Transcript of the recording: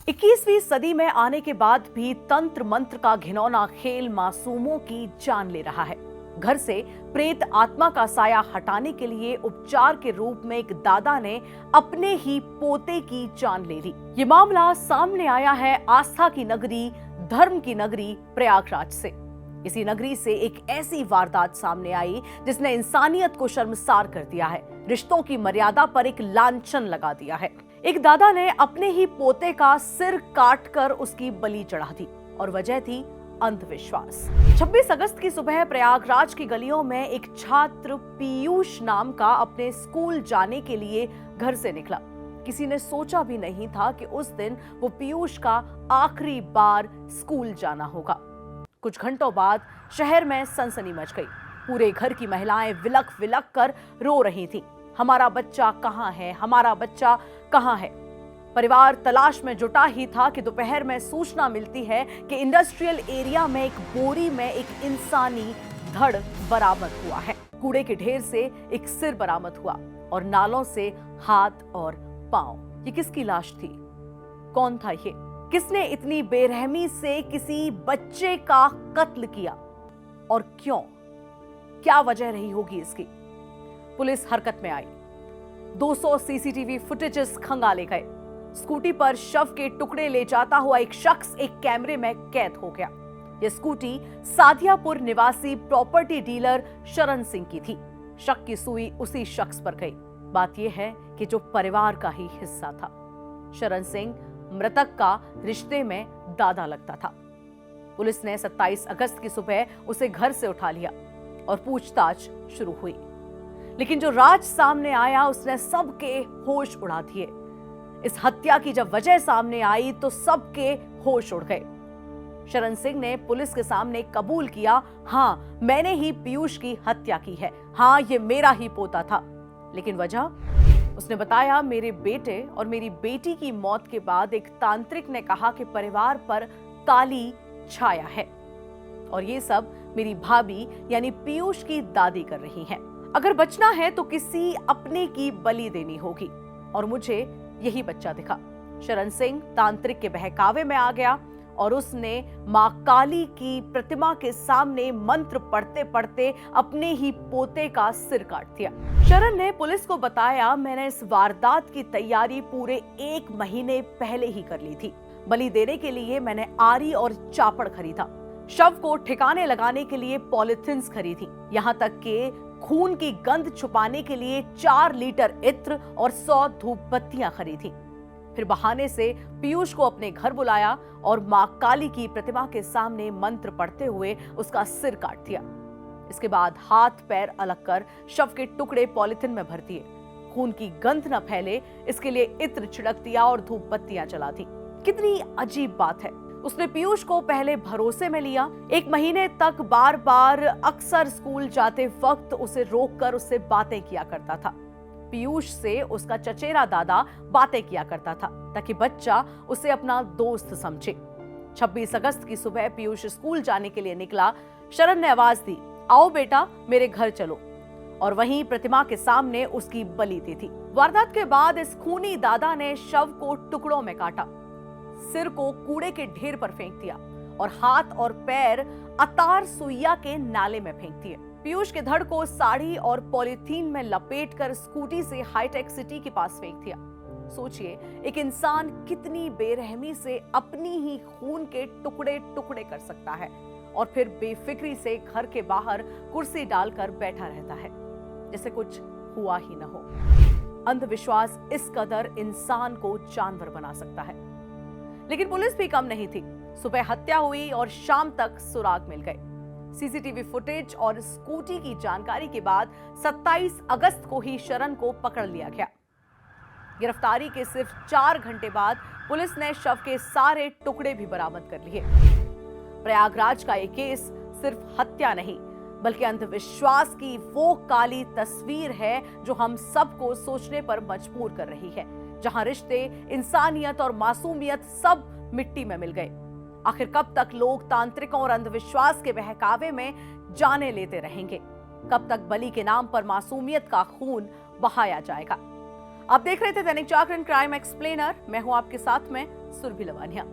21वीं सदी में आने के बाद भी तंत्र मंत्र का घिनौना खेल मासूमों की जान ले रहा है। घर से प्रेत आत्मा का साया हटाने के लिए उपचार के रूप में एक दादा ने अपने ही पोते की जान ले ली। ये मामला सामने आया है आस्था की नगरी, धर्म की नगरी प्रयागराज से। इसी नगरी से एक ऐसी वारदात सामने आई जिसने इंसानियत को शर्मसार कर दिया है, रिश्तों की मर्यादा पर एक लांछन लगा दिया है। एक दादा ने अपने ही पोते का सिर काटकर उसकी बलि चढ़ा दी और वजह थी अंधविश्वास। 26 अगस्त की सुबह प्रयागराज की गलियों में एक छात्र पीयूष नाम का अपने स्कूल जाने के लिए घर से निकला। किसी ने सोचा भी नहीं था कि उस दिन वो पीयूष का आखिरी बार स्कूल जाना होगा। कुछ घंटों बाद शहर में सनसनी मच गई। पूरे घर की महिलाएं विलक विलक कर रो रही थीं। हमारा बच्चा कहाँ है, हमारा बच्चा कहाँ है। परिवार तलाश में जुटा ही था कि दोपहर में सूचना मिलती है कि इंडस्ट्रियल एरिया में एक बोरी में एक इंसानी धड़ बरामद हुआ है। कूड़े के ढेर से एक सिर बरामद हुआ और नालों से हाथ और पांव। ये किसकी लाश थी? कौन था ये? किसने इतनी बेरहमी से किसी बच्चे का कत्ल किया और क्यों? क्या वजह रही होगी इसकी? पुलिस हरकत में आई। 200 सीसीटीवी फुटेजेस खंगाले गए। स्कूटी पर शव के टुकड़े ले जाता हुआ एक शख्स एक कैमरे में कैद हो गया। यह स्कूटी सादियापुर निवासी प्रॉपर्टी डीलर शरण सिंह की थी। शक की सुई उसी शख्स पर गई। बात यह है कि जो परिवार का ही हिस्सा था। शरण सिंह मृतक का रिश्ते में दादा लगता था। पुलिस ने 27 अगस्त की सुबह उसे घर से उठा लिया और पूछताछ शुरू हुई। लेकिन जो राज सामने आया उसने सबके होश उड़ा दिए। इस हत्या की जब वजह सामने आई तो सबके होश उड़ गए। शरण सिंह ने पुलिस के सामने कबूल किया, हाँ मैंने ही पीयूष की हत्या की है, हाँ ये मेरा ही पोता था। लेकिन वजह? उसने बताया, मेरे बेटे और मेरी बेटी की मौत के बाद एक तांत्रिक ने कहा कि परिवार पर काली छाया है और ये सब मेरी भाभी यानी पीयूष की दादी कर रही हैं। अगर बचना है तो किसी अपने की बलि देनी होगी और मुझे यही बच्चा दिखा। शरण सिंह तांत्रिक के बहकावे में आ गया और उसने मां काली की प्रतिमा के सामने मंत्र पढ़ते पढ़ते अपने ही पोते का सिर काट दिया। शरण ने पुलिस को बताया, मैंने इस वारदात की तैयारी पूरे 1 महीने पहले ही कर ली थी। बलि देने के लिए मैंने आरी और चापड़ खरीदा, शव को ठिकाने लगाने के लिए पॉलिथिन्स खरीदी, यहाँ तक कि खून की गंध छुपाने के लिए 4 लीटर इत्र और 100 धूप बत्तियां खरीदी। फिर बहाने से पीयूष को अपने घर बुलाया और मां काली की प्रतिमा के सामने मंत्र पढ़ते हुए उसका सिर काट दिया। इसके बाद हाथ पैर अलग कर शव के टुकड़े पॉलिथिन में भर दिए। खून की गंध न फैले इसके लिए इत्र छिड़क दिया और धूप बत्तियां जला दी। कितनी अजीब बात है। उसने पीयूष को पहले भरोसे में लिया। 1 महीने तक बार बार अक्सर स्कूल जाते वक्त उसे रोककर उससे बातें किया करता था। पीयूष से उसका चचेरा दादा बातें किया करता था ताकि बच्चा उसे अपना दोस्त समझे। 26 अगस्त की सुबह पीयूष स्कूल जाने के लिए निकला। शरण ने आवाज दी, आओ बेटा मेरे घर चलो, और वहीं प्रतिमा के सामने उसकी बलि दी थी। वारदात के बाद इस खूनी दादा ने शव को टुकड़ों में काटा, सिर को कूड़े के ढेर पर फेंक दिया और हाथ और पैर अतार सुइया के नाले में फेंक दिए। पीयूष के धड़ को साड़ी और पॉलीथीन में लपेटकर स्कूटी से हाईटेक सिटी के पास फेंक दिया। सोचिए, एक इंसान कितनी बेरहमी से अपनी ही खून के टुकड़े टुकड़े कर सकता है और फिर बेफिक्री से घर के बाहर कुर्सी डालकर बैठा रहता है जैसे कुछ हुआ ही न हो। अंधविश्वास इस कदर इंसान को जानवर बना सकता है। लेकिन पुलिस भी कम नहीं थी। सुबह हत्या हुई और शाम तक सुराग मिल गए। सीसीटीवी फुटेज और स्कूटी की जानकारी के बाद 27 अगस्त को ही शरण को पकड़ लिया गया। गिरफ्तारी के सिर्फ 4 घंटे बाद पुलिस ने शव के सारे टुकड़े भी बरामद कर लिए। प्रयागराज का ये केस सिर्फ हत्या नहीं बल्कि अंधविश्वास की वो काली तस्वीर है जो हम सबको सोचने पर मजबूर कर रही है, जहां रिश्ते, इंसानियत और मासूमियत सब मिट्टी में मिल गए। आखिर कब तक लोग तांत्रिकों और अंधविश्वास के बहकावे में जाने लेते रहेंगे? कब तक बलि के नाम पर मासूमियत का खून बहाया जाएगा? आप देख रहे थे दैनिक जागरण क्राइम एक्सप्लेनर। मैं हूं आपके साथ में सुरभि लवानिया।